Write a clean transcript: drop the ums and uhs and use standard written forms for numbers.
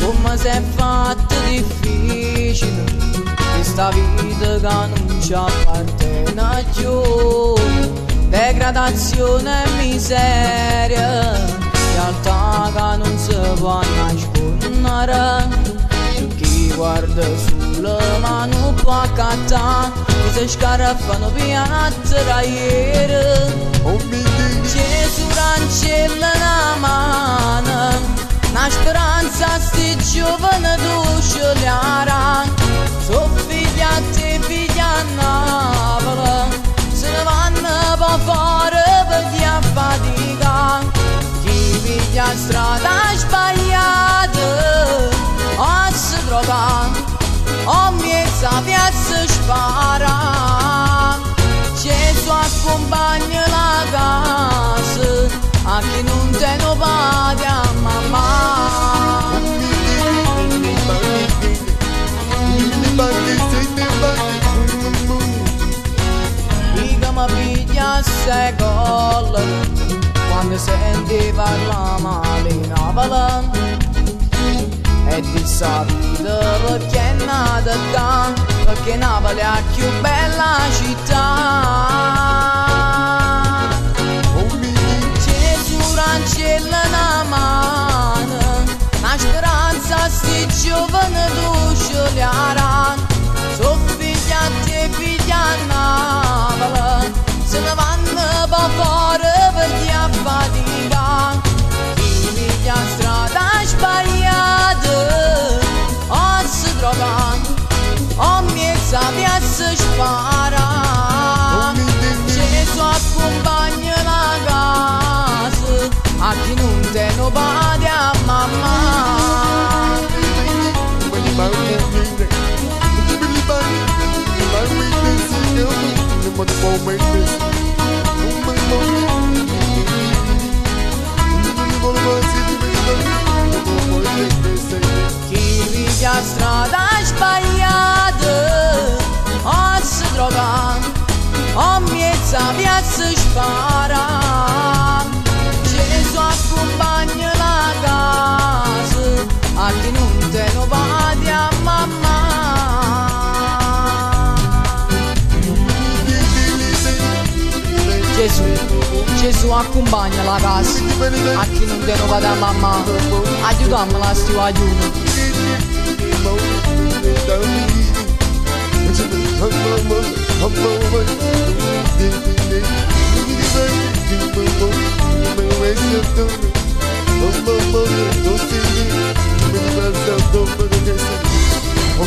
Come si è fatto difficile questa vita che non ci appartiene più, degradazione e miseria, realtà che non si può nascondere. Chi guarda sulla mano può accattare, chi si scarafano piatti da ieri. Gesù rancella la mano, una speranza sti giovane d'usciliara, so figlia a te, figlia a Napoli, se ne vanno per fuori per via fatica. Chi piglia strada sbagliata, o si droga, o mezza piazza spara. Gesù accompagna la casa a chi non te ne vada a mamma. Dica mi piglia se gol quando senti parla male in Napoli, e di sa vita perché è nata qua, perché Napoli è la più bella città. Gesù rancella la mano, una speranza sti giovane d'usciliara, so figlia a te, figlia a Napoli, se ne vanno per fuori per via fatica. Chi piglia strada sbagliata, o si droga, o mezza piazza spara. Gesù accompagna la casa a chi non te ne vada a mamma. Chi piglia strada sbagliata, o si droga, o mezza piazza spara. Gesù accompagna la casa a chi non te ne vada a mamma. Gesù accompagna la casa a chi non te ne vada a mamma. Aiutamela a sto aiuto. Oh,